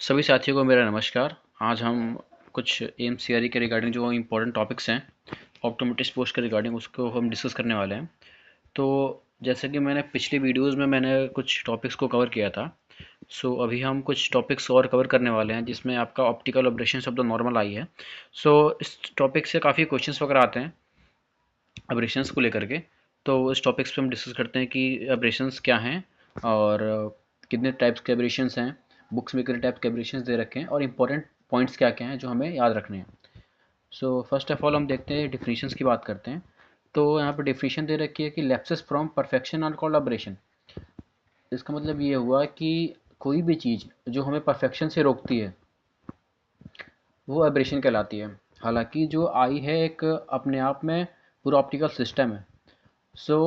सभी साथियों को मेरा नमस्कार। आज हम कुछ एमसीआरई के रिगार्डिंग जो इम्पोर्टेंट टॉपिक्स हैं ऑप्टोमेट्रिस्ट पोस्ट के रिगार्डिंग उसको हम डिस्कस करने वाले हैं। तो जैसे कि मैंने पिछली वीडियोस में मैंने कुछ टॉपिक्स को कवर किया था। अभी हम कुछ टॉपिक्स और कवर करने वाले हैं जिसमें आपका optical aberrations of the normal eye है। इस टॉपिक से काफ़ी क्वेश्चंस वगैरह आते हैं एब्रेशंस को लेकर के। तो इस टॉपिक्स पे हम डिस्कस करते हैं कि एब्रेशंस क्या हैं और कितने टाइप्स के एब्रेशंस हैं। बुक्स में कितने टाइप के एब्रेशंस दे रखे हैं और इंपॉर्टेंट पॉइंट्स क्या क्या हैं जो हमें याद रखने हैं। फर्स्ट ऑफ ऑल हम देखते हैं डिफिनीशंस की बात करते हैं। तो यहाँ पर डिफिनीशन दे रखी है कि lapses from perfection are called aberration. इसका मतलब ये हुआ कि कोई भी चीज़ जो हमें परफेक्शन से रोकती है वो एब्रेशन कहलाती है। हालांकि जो आई है एक अपने आप में पूरा ऑप्टिकल सिस्टम है। सो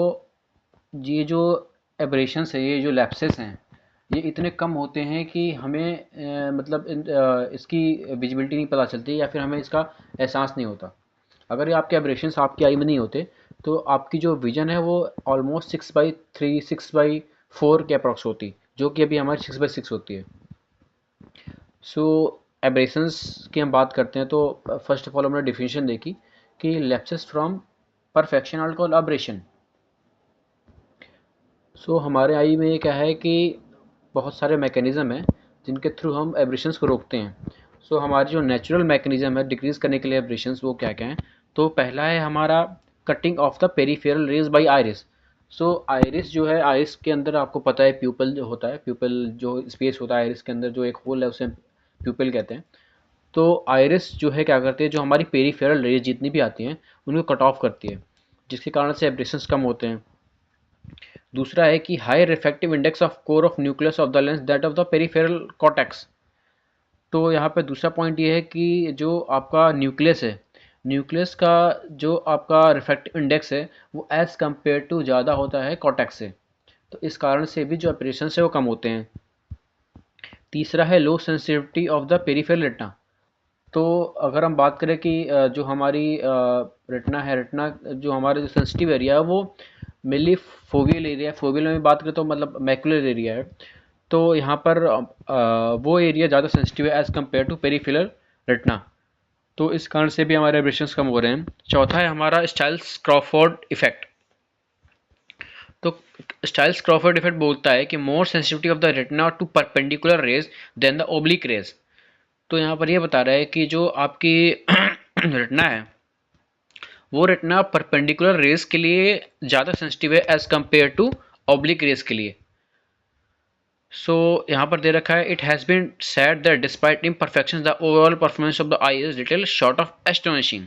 ये जो एब्रेशंस है, ये जो लैप्सेस हैं, ये इतने कम होते हैं कि हमें इसकी विजिबिलिटी नहीं पता चलती या फिर हमें इसका एहसास नहीं होता। अगर ये आपके एब्रेशंस आपकी आई में नहीं होते तो आपकी जो विजन है वो ऑलमोस्ट 6/3 6/4 के अप्रॉक्स होती, जो कि अभी हमारी 6/6 होती है। सो एब्रेशंस की हम बात करते हैं तो फर्स्ट ऑफ ऑल हमने डिफिनीशन देखी कि lapses from perfection are called aberration. हमारे आई में क्या है कि बहुत सारे मैकेनिज़्म हैं जिनके थ्रू हम एब्रेशंस को रोकते हैं। हमारी जो नेचुरल मैकेनिज़्म है डिक्रीज़ करने के लिए एब्रेशंस, वो क्या क्या हैं। तो पहला है हमारा cutting of the peripheral rays by iris. Iris जो है, आइरिस के अंदर आपको पता है प्यूपल जो होता है, प्यूपल जो स्पेस होता है आइरिस के अंदर, जो एक होल है उसे प्यूपल कहते हैं। तो आइरिस जो है क्या करती है, जो हमारी पेरीफेरल रेज जितनी भी आती हैं उनको कट ऑफ करती है, जिसके कारण से एब्रेशंस कम होते हैं। दूसरा है कि high refractive index of core of nucleus of the lens that of the peripheral cortex. तो यहाँ पे दूसरा पॉइंट ये है कि जो आपका न्यूक्लियस है, न्यूक्लियस का जो आपका रिफ्रैक्टिव इंडेक्स है वो एज़ कम्पेयर टू ज़्यादा होता है कॉर्टेक्स से। तो इस कारण से भी जो ऑपरेशन है वो कम होते हैं। तीसरा है low sensitivity of the peripheral retina. तो अगर हम बात करें कि जो हमारी रेटिना है, रेटिना जो हमारे जो सेंसिटिव एरिया है वो मेनली फोवियल एरिया है। फोवियल में बात करें तो मतलब मैकुलर एरिया है। तो यहाँ पर वो एरिया ज़्यादा सेंसिटिव है as compared to peripheral retina. तो इस कारण से भी हमारे एब्रेशंस कम हो रहे हैं। चौथा है हमारा स्टाइल्स क्रॉफोर्ड इफेक्ट। तो स्टाइल्स क्रॉफोर्ड इफेक्ट बोलता है कि more sensitivity of the retina to perpendicular rays than the oblique rays. तो यहाँ पर ये बता रहा है कि जो आपकी रेटिना है वो रेटिना परपेंडिकुलर रेज के लिए ज़्यादा सेंसिटिव है as compare to oblique rays के लिए। यहाँ पर दे रखा है it has been said that despite imperfections the overall performance of the eye is little short of astonishing.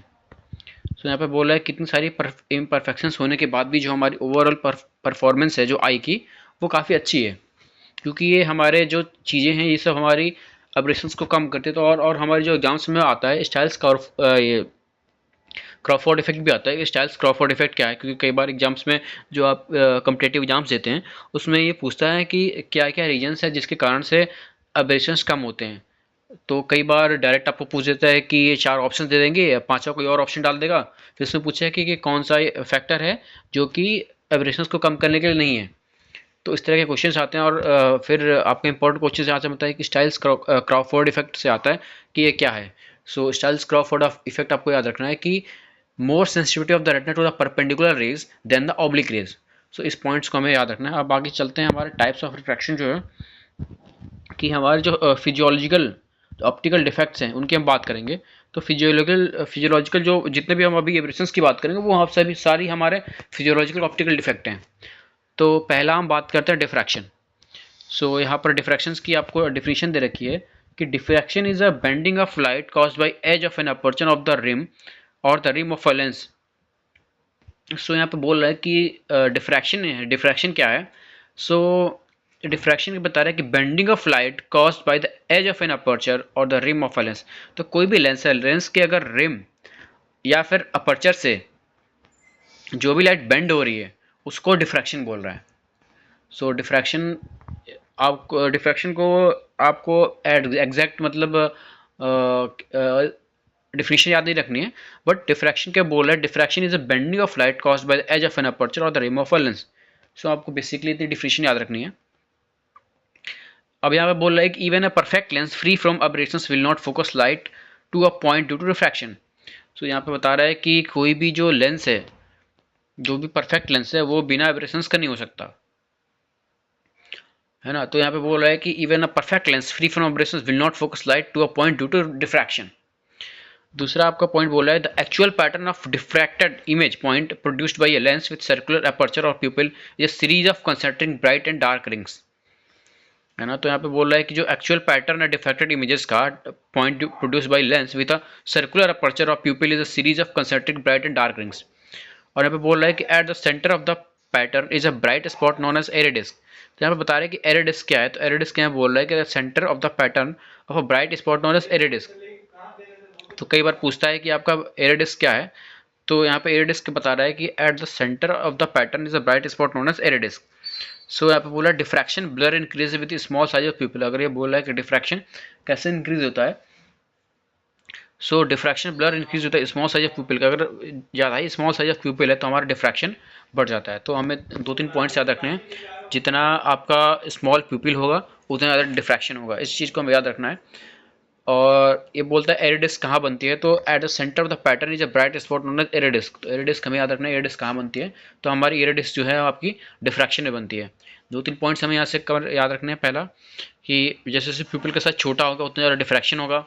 यहाँ पे बोला है कितनी सारी इम्परफेक्शंस होने के बाद भी जो हमारी ओवरऑल परफॉर्मेंस है जो आई की, वो काफ़ी अच्छी है, क्योंकि ये हमारे जो चीज़ें हैं ये सब हमारी एब्रेशंस को कम करते हैं। तो और हमारे जो एग्जाम्स में आता है स्टाइल्स ये क्रॉफोर्ड इफेक्ट भी आता है। स्टाइल्स क्रॉफोर्ड इफेक्ट क्या है, क्योंकि कई बार एग्जाम्स में जो आप कम्पिटेटिव एग्जाम्स देते हैं उसमें ये पूछता है कि क्या क्या रीजन्स है जिसके कारण से एब्रेशंस कम होते हैं। तो कई बार डायरेक्ट आपको पूछ देता है कि ये 4 ऑप्शन दे देंगे, पांचवा कोई और ऑप्शन डाल देगा, फिर उसमें पूछा है कि कौन सा फैक्टर है जो कि एब्रेशंस को कम करने के लिए नहीं है। तो इस तरह के क्वेश्चंस आते हैं और फिर आपके इंपॉर्टेंट क्वेश्चन यहाँ से बताया कि स्टाइल्स क्रॉफोर्ड इफेक्ट से आता है कि ये क्या है। स्टाइल्स क्रॉफोर्ड इफेक्ट आपको याद रखना है कि more sensitivity of the retina to the perpendicular rays than the oblique rays. इस पॉइंट्स को हमें याद रखना है। अब आगे चलते हैं हमारे टाइप्स ऑफ रिफ्रैक्शन जो है, कि हमारे जो फिजियोलॉजिकल ऑप्टिकल डिफेक्ट्स हैं उनकी हम बात करेंगे। तो फिजियोलॉजिकल जो जितने भी हम अभी एब्रेशंस की बात करेंगे वो आप सभी सारी हमारे फिजियोलॉजिकल ऑप्टिकल डिफेक्ट हैं। तो पहला हम बात करते हैं डिफ्रैक्शन। यहाँ पर डिफ्रैक्शंस की आपको डिफिनीशन दे रखी है कि diffraction is a bending of light caused by edge of an aperture of the rim और the rim of a lens. यहाँ पे बोल रहा है कि डिफ्रैक्शन है। डिफ्रैक्शन क्या है? डिफ्रैक्शन बता रहा है कि bending of light caused by the edge of an aperture और the rim of a lens. तो कोई भी लेंस है, लेंस के अगर रिम या फिर अपर्चर से जो भी लाइट बेंड हो रही है उसको डिफ्रैक्शन बोल रहा है। डिफ्रैक्शन आपको डिफ्रैक्शन को आपको एग्जैक्ट मतलब डिफिनीशन याद नहीं रखनी है, बट डिफ्रैक्शन क्या बोल रहा है, diffraction is a bending of light caused by the edge of an aperture और the rim of a lens. आपको बेसिकली इतनी डिफिनीशन याद रखनी है। अब यहाँ पे बोल रहा है कि even a perfect lens free from aberrations will not focus light to a point due to refraction. तो यहाँ पे बता रहा है कि कोई भी जो लेंस है, जो भी परफेक्ट लेंस है, वो बिना एब्रेशंस का नहीं हो सकता, है ना। तो यहाँ पे बोल रहा है कि even a perfect lens free from aberrations will not focus light to a point due to diffraction. दूसरा आपका पॉइंट बोला है the actual pattern of diffracted image point produced by a lens with circular aperture और pupil is a series of concentric bright and dark rings, है ना। तो यहाँ पे बोल रहा है कि जो एक्चुअल पैटर्न है डिफ्रैक्टेड इमेजेस का point produce by lens with a circular aperture और pupil is a series of concentric bright and dark rings. और यहाँ पे बोल रहा है कि at the centre of the pattern is a bright spot known as Airy disc. तो यहाँ पे बता रहे हैं कि एरिडिस्क क्या है। तो एरिडिस्क क्या बोल रहा है कि centre of the pattern of a bright spot known as Airy disc. तो कई बार पूछता है कि आपका एरिडिस्क क्या है। तो यहाँ पे एरिडिस्क बता रहा है कि at the centre of the pattern is a bright spot known as Airy disc. So यहाँ पे बोला diffraction blur increase with small size of pupil. अगर ये बोल रहा है कि डिफ्रैक्शन कैसे इंक्रीज होता है, सो डिफ्रैक्शन ब्लर इंक्रीज होता है स्मॉल साइज ऑफ प्यूपिल का। अगर ज़्यादा ही स्मॉल साइज ऑफ प्यूपिल है तो हमारा डिफ्रैक्शन बढ़ जाता है। तो हमें दो तीन पॉइंट्स याद रखने हैं, जितना आपका स्मॉल प्यूपिल होगा उतना ज़्यादा डिफ्रैक्शन होगा, इस चीज़ को हमें याद रखना है। और ये बोलता है एरिडिस्क कहाँ बनती है, तो at the centre of the pattern is a bright spot known as Airy disc. तो एरिडिस्क हमें याद रखना है, एरिडिस्क कहाँ बनती है, तो हमारी एरिडिस्क जो है आपकी डिफ्रैक्शन में बनती है। दो तीन पॉइंट्स हमें यहाँ से कवर याद रखने हैं। पहला कि जैसे जैसे प्यूपिल का साइज छोटा होगा उतना ज़्यादा डिफ्रैक्शन होगा,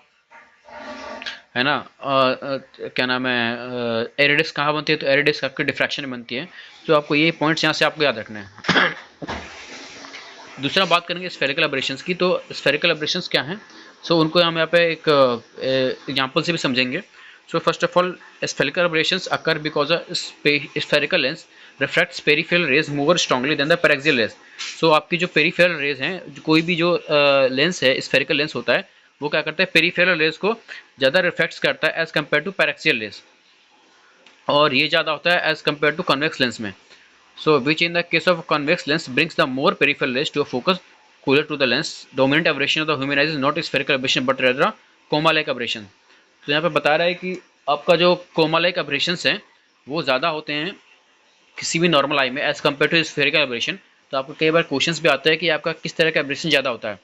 है ना। क्या नाम है, एरिडिस्क कहाँ बनती है, तो एरिडिस्क आपकी डिफ्रैक्शन में बनती है। तो आपको ये पॉइंट्स यहाँ से आपको याद रखने हैं। दूसरा बात करेंगे स्फेरिकल एब्रेशंस की। तो स्फेरिकल एब्रेशंस क्या हैं, सो उनको हम यहाँ पे एक एग्जांपल से भी समझेंगे। So first of all spherical aberrations occur because a spherical lens refracts peripheral rays more strongly than the paraxial rays. So आपकी जो पेरिफेरल रेज हैं, कोई भी जो लेंस है स्फेरिकल लेंस होता है, वो क्या करता है पेरिफेरल रेज को ज़्यादा रिफ्लेक्ट्स करता है as compare to paraxial rays, और ये ज़्यादा होता है as compare to convex lens में। So, which in the case of a convex lens brings the more peripheral rays to a focus cooler to the lens. Dominant aberration of the human eyes is not a spherical aberration but rather a coma-like aberration. तो यहाँ पे बता रहा है कि आपका जो coma-like aberrations हैं वो ज़्यादा होते हैं किसी भी नॉर्मल आई में as compare to spherical aberration. तो आपको कई बार क्वेश्चंस भी आते हैं कि आपका किस तरह का एब्रेशन ज़्यादा होता है।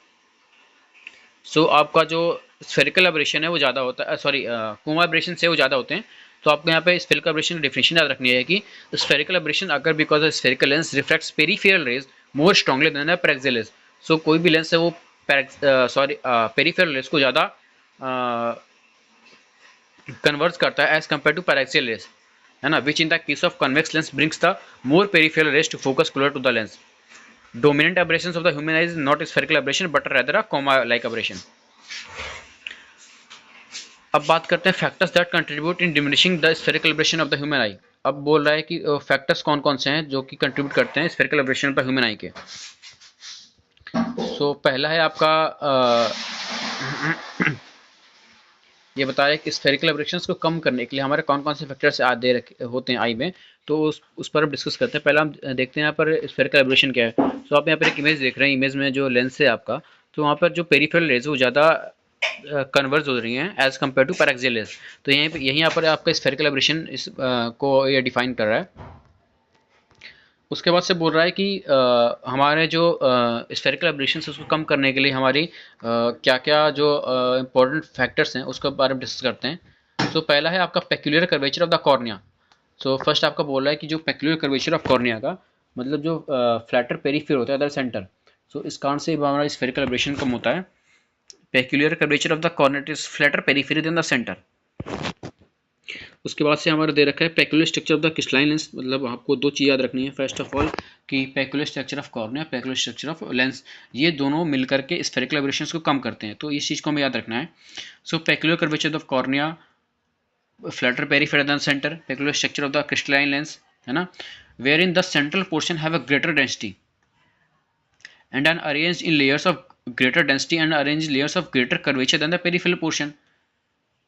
सो आपका जो स्फेरिकल एब्रेशन है वो ज़्यादा होता है, सॉरी कोमा एब्रेशन से वो ज़्यादा होते हैं। तो आपको यहाँ पे स्फेरिकल एब्रेशन की डेफिनेशन याद रखनी है कि स्फेरिकल एब्रेशन अगर because of spherical lens reflects peripheral rays more strongly than paraxial rays. So कोई भी लेंस है वो पेरिफेरल रेज को ज़्यादा कन्वर्ट करता है as compare to paraxial rays, है ना। Which in the case of convex lens brings the more peripheral rays to focus closer to the lens. Dominant aberrations of the human eye is not a spherical aberration but rather a coma-like aberration. अब बात करते हैं factors that contribute in diminishing the spherical aberration of the human eye. अब बोल रहा है कि factors कौन कौन से हैं जो कि कंट्रीब्यूट करते हैं spherical aberration of the human eye के। सो पहला है आपका ये बता रहा है कि स्फेरिकल एब्रेशंस को कम करने के लिए हमारे कौन कौन से फैक्टर्स होते हैं आई में। तो उस पर हम डिस्कस करते हैं। पहला हम देखते हैं यहाँ पर स्फेरिकल एब्रेशन क्या है। तो आप यहाँ पर एक इमेज देख रहे हैं, इमेज में जो लेंस है आपका, तो वहाँ पर जो पेरिफेरल रेज वो ज़्यादा कन्वर्ज हो रही हैं as compare to paraxial rays. तो यहीं यहाँ पर आपका स्फेरिकल एब्रेशन को ये डिफाइन कर रहा है। उसके बाद से बोल रहा है कि हमारे जो स्फेरिकल एब्रेशंस उसको कम करने के लिए हमारी क्या क्या जो इम्पोर्टेंट फैक्टर्स हैं उसके बारे में डिस्कस करते हैं। तो पहला है आपका peculiar curvature of the cornea. So first आपका बोल रहा है कि जो पेक्यूलियर कर्वेचर ऑफ कॉर्निया का मतलब जो फ्लैटर पेरीफेयर होता है अदर सेंटर, सो इस कारण से हमारा स्फेरिकल एब्रेशन कम होता है। Peculiar curvature of the cornea is flatter periphery than the centre. उसके बाद से हमारा दे रखा है peculiar structure of the crystalline lens. मतलब आपको दो चीज़ याद रखनी है। फर्स्ट ऑफ ऑल कि peculiar structure of cornea, peculiar structure of lens, ये दोनों मिलकर के स्फेरिकल एब्रेशंस को कम करते हैं। तो इस चीज़ को हमें याद रखना है। So peculiar curvature of cornea, flatter peripheral than centre, peculiar structure of the crystalline lens, है ना, where in the central portion have a greater density and are arranged in layers of greater density and arranged layers of greater curvature than the peripheral portion.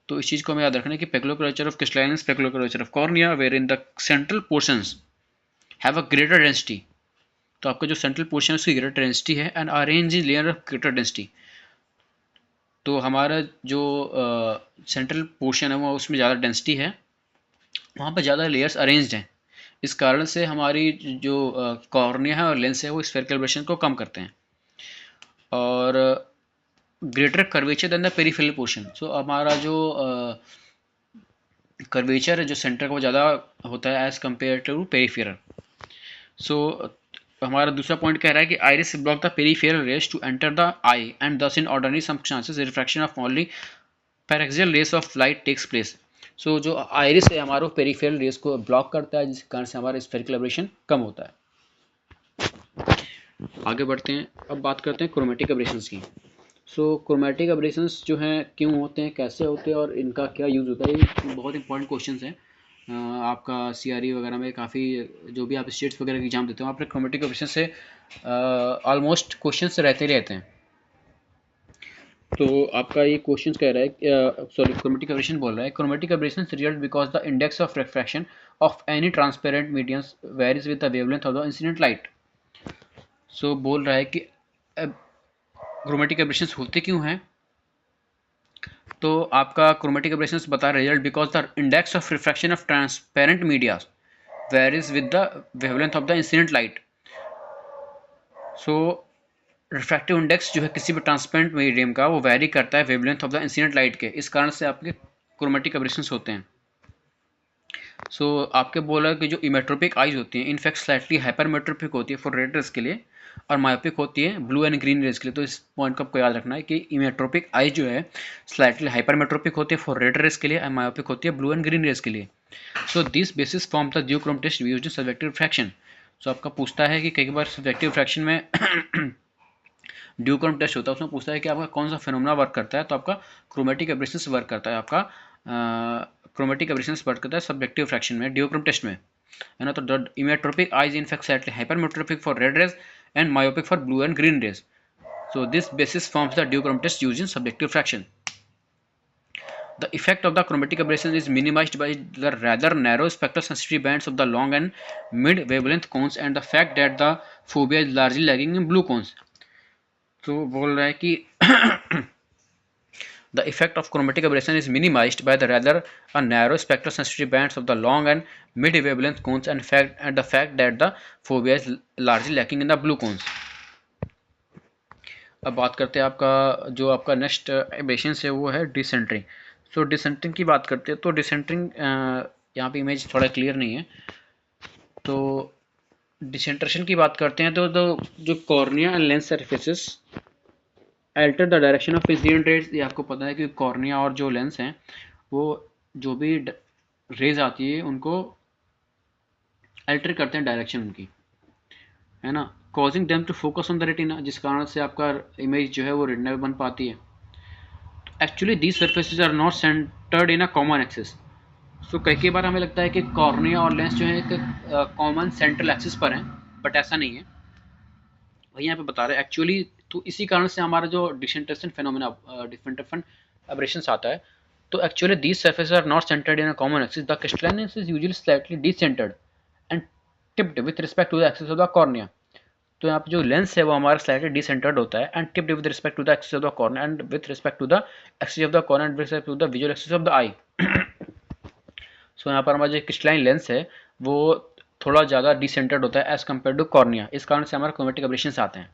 तो इस चीज़ को हमें याद रखना है कि peculiar curvature of crystalline lens, peculiar curvature of cornea where in the central portions have a greater density. तो आपका जो सेंट्रल पोर्शन है उसकी ग्रेटर डेंसिटी है and arrange in layer of greater density. तो हमारा जो सेंट्रल पोर्शन है वो उसमें ज़्यादा डेंसिटी है, वहाँ पर ज़्यादा लेयर्स अरेंज्ड हैं। इस कारण से हमारी जो कॉर्निया है और लेंस है वो स्फेरिकल एब्रेशन को कम करते हैं। और greater curvature than the peripheral portion. So हमारा जो कर्वेचर है जो सेंटर का वो ज़्यादा होता है as compare to peripheral. So हमारा दूसरा पॉइंट कह रहा है कि iris block the peripheral rays to enter the eye and thus in ordinary circumstances refraction of only paraxial rays of light takes place. So जो आइरिस है हमारा peripheral race को ब्लॉक करता है, जिस कारण से हमारा स्फेरिकल एब्रेशन कम होता है। आगे बढ़ते हैं, अब बात करते हैं क्रोमेटिक एब्रेशंस की। सो क्रोमेटिक एब्रेशंस जो हैं क्यों होते हैं, कैसे होते हैं और इनका क्या यूज़ होता है, ये बहुत इंपॉर्टेंट क्वेश्चंस हैं। आपका सीआरई वगैरह में काफ़ी, जो भी आप स्टेट्स वगैरह एग्जाम देते हो, आप क्रोमेटिक एब्रेशन से ऑलमोस्ट क्वेश्चंस रहते ही रहते हैं। तो आपका ये क्वेश्चन कह रहा है, सॉरी क्रोमेटिक एब्रेशन बोल रहा है, chromatic aberration result because the index of refraction of any transparent medium varies with the wavelength of the incident light. So बोल रहा है कि क्रोमेटिक एब्रेशंस होते क्यों हैं, तो आपका क्रोमेटिक एब्रेशंस बता रहे result because the index of refraction of transparent media varies with the wavelength of the incident light. So refractive index जो है किसी भी ट्रांसपेरेंट मीडियम का वो वेरी करता है wavelength of the incident light के, इस कारण से आपके क्रोमेटिक एब्रेशंस होते हैं। सो आपके बोला कि जो इमेट्रोपिक आइज होती हैं इनफैक्ट स्लाइटली हाइपरमेट्रोपिक होती है फॉर रेड रेज के लिए, और मायोपिक होती है ब्लू एंड ग्रीन रेज के लिए। तो इस पॉइंट को आपको याद रखना है कि इमेट्रोपिक आइज जो है स्लाइटली हाइपरमेट्रोपिक होती है फॉर रेड रेज के लिए और मायोपिक होती है ब्लू एंड ग्रीन रेज के लिए। So this basis form the duochrome test used in subjective refraction. So आपका पूछता है कि कई बार सब्जेक्टिव रिफ्रैक्शन में ड्यूक्रोम टेस्ट होता है, उसमें पूछता है कि आपका कौन सा फिनोमेना वर्क करता है, तो आपका क्रोमेटिक एब्रेशंस वर्क करता है, आपका क्रोमेटिक एब्रेशंस वर्क करता है सब्जेक्टिव फ्रैक्शन में ड्यूक्रोम टेस्ट में, है ना। तो emmetropic eyes in fact slightly hypermetropic for red rays and myopic for blue and green rays. So this basis forms the duochrome test used in subjective fraction. The effect of the chromatic aberration is minimized by the rather narrow spectral sensitivity bands of the long and mid wavelength cones and the fact that the fovea is largely lagging in blue cones. तो बोल रहा है कि the effect of chromatic aberration is minimized by the rather a narrow spectral sensitivity bands of the long and mid wavelength cones and the fact that the fovea is largely lacking in the blue cones. अब बात करते हैं आपका जो आपका next abrasion है वो है डिसेंटरिंग। सो डिसेंटरिंग की बात करते हैं, तो डिसेंटरिंग यहाँ पे इमेज थोड़ा क्लियर नहीं है, तो डिसेंट्रेशन की बात करते हैं तो जो cornea and lens surfaces alter the direction of incident raise. ये आपको पता है कि कॉर्निया और जो लेंस हैं वो जो भी रेज आती है उनको अल्टर करते हैं डायरेक्शन उनकी, है ना, causing them to focus on the retina, जिस कारण से आपका इमेज जो है वो रेटिना पे बन पाती है। Actually these surfaces are not centred in a common axis. So कई बार हमें लगता है कि कॉर्निया और लेंस जो है एक कॉमन सेंट्रल एक्सिस पर हैं, बट ऐसा नहीं है, वही यहाँ पे बता रहे हैं एक्चुअली। तो इसी कारण से हमारा जो डिसेंट्रेशन फेनोमेना डिफरेंट एब्रेशंस आता है, तो actually these surfaces are not centred in a common axis, the crystalline is usually slightly decentred and tipped with respect to the axis of the cornea. तो यहाँ पे जो लेंस है वो हमारा स्लाइटली डिसेंटर्ड होता है and tipped with respect to the axis of the corner and with respect to the axis of the corner and with respect to the visual axis of the eye. So यहाँ पर हमारा जो crystalline lens है वो थोड़ा ज़्यादा डिसेंटर्ड होता है एज कम्पेयर टू कॉर्निया, इस कारण से हमारे क्रोमेटिक एब्रेशंस आते हैं।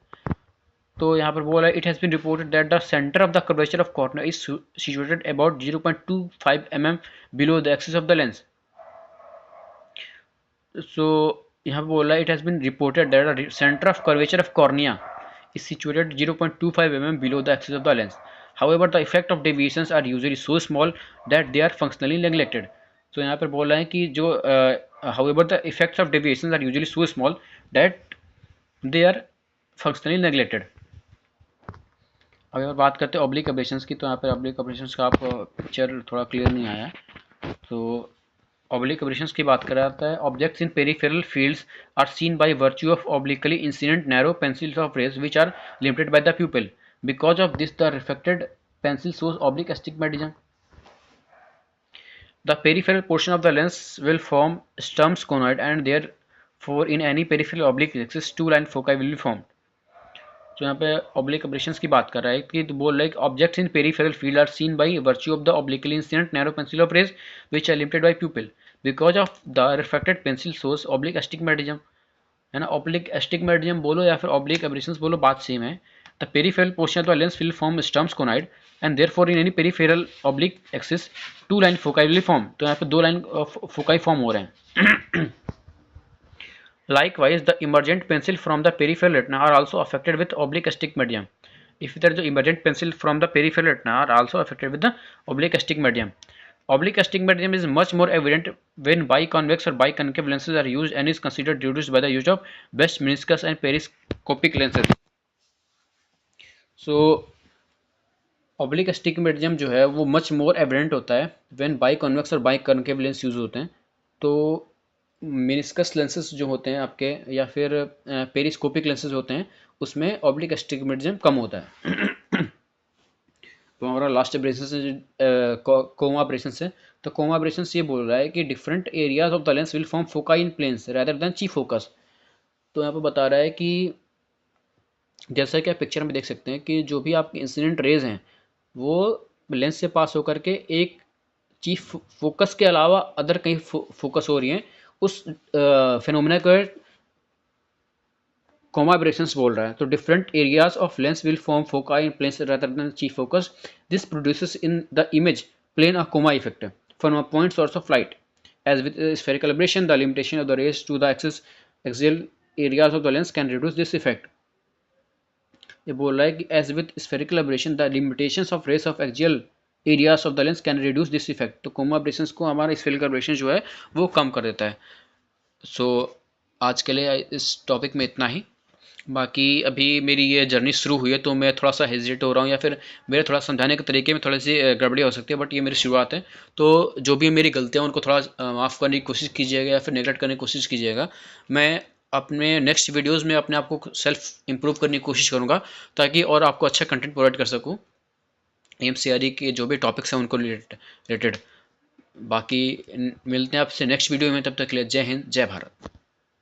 तो यहाँ पर बोला it has been reported that the centre of the curvature of cornea is situated about 0.25 mm below the axis of the lens. So यहाँ पे बोला it has been reported that the centre of curvature of cornea is situated 0.25 mm below the axis of the lens. However, the effect of deviations are usually so small that they are functionally neglected. तो यहाँ पर बोल रहे हैं कि जो however the effects of deviations are usually so small that they are functionally neglected. अब अगर बात करते हैं oblique aberrations की, तो यहाँ पर oblique aberrations का आपको पिक्चर थोड़ा क्लियर नहीं आया, तो oblique aberrations की बात कर रहा है objects in peripheral fields are seen by virtue of obliquely incident narrow pencils of rays which are limited by the pupil. Because of this, the refracted pencil shows oblique astigmatism. The peripheral portion of the lens will form Sturm's conoid and therefore in any peripheral oblique axis two line foci will be formed. तो यहाँ पे oblique aberrations की बात कर रहा है कि तो बोल रहा है कि objects in peripheral field are seen by virtue of the obliquely incident narrow pencil of rays which are limited by pupil. Because of the refracted pencil shows oblique astigmatism, है ना। oblique astigmatism बोलो या फिर oblique aberrations बोलो, बात same है, the peripheral portion of the lens will form Sturm's conoid and therefore in any peripheral oblique axis two line foci will form. तो यहाँ पे दो लाइन फोकाई फॉर्म हो रहे हैं। Likewise, the emergent pencil from the peripheral retina are also affected with oblique astigmatism. If there is emergent pencil from the peripheral retina are also affected with the oblique astigmatism. Oblique astigmatism is much more evident when biconvex or biconcave lenses are used and is considered reduced by the use of best meniscus and periscopic lenses. So oblique astigmatism जो है वो much more evident होता है when biconvex और biconcave lens use होते हैं। तो meniscus lenses जो होते हैं आपके या फिर पेरिस्कोपिक लेंसेज होते हैं उसमें ऑब्लिक एस्टिग्मेटिज्म कम होता है। तो हमारा लास्ट एब्रेशन से कोमा एब्रेशन से, तो कोमा एब्रेशन ये बोल रहा है कि different areas of the lens will form foci in planes rather than chief focus. तो यहाँ पे बता रहा है कि जैसा कि आप पिक्चर में देख सकते हैं कि जो भी आपके इंसिडेंट रेज हैं वो लेंस से पास होकर के एक चीफ फोकस के अलावा अदर कहीं फोकस हो रही हैं, उस फिनोमेना को कोमा एब्रेशंस बोल रहा है। तो different areas of lens will form foci in planes rather than chief focus. This produces in the image plane a coma effect from a point source of light. As with spherical aberration the limitation of the rays to the axial areas of the lens can reduce this effect. ये बोल रहा है कि as with spherical aberration the limitations of rays of axial areas of the lens can reduce this effect. तो coma aberrations को हमारा spherical aberration जो है वो कम कर देता है। सो आज के लिए इस टॉपिक में इतना ही। बाकी अभी मेरी ये जर्नी शुरू हुई है तो मैं थोड़ा सा हेजिटेट हो रहा हूँ या फिर मेरे थोड़ा समझाने के तरीके में थोड़ी सी गड़बड़ी हो सकती है, बट ये मेरी शुरुआत है। तो जो भी मेरी गलतियाँ उनको थोड़ा माफ़ करने की कोशिश कीजिएगा या फिर नेगलेक्ट करने की कोशिश कीजिएगा। मैं अपने नेक्स्ट वीडियोज़ में अपने आप को सेल्फ इम्प्रूव करने की कोशिश करूँगा ताकि और आपको अच्छा कंटेंट प्रोवाइड कर सकूँ एमसीआरई के जो भी टॉपिक्स हैं उनको रिलेटेड। बाकी मिलते हैं आपसे नेक्स्ट वीडियो में, तब तक के लिए जय हिंद जय भारत।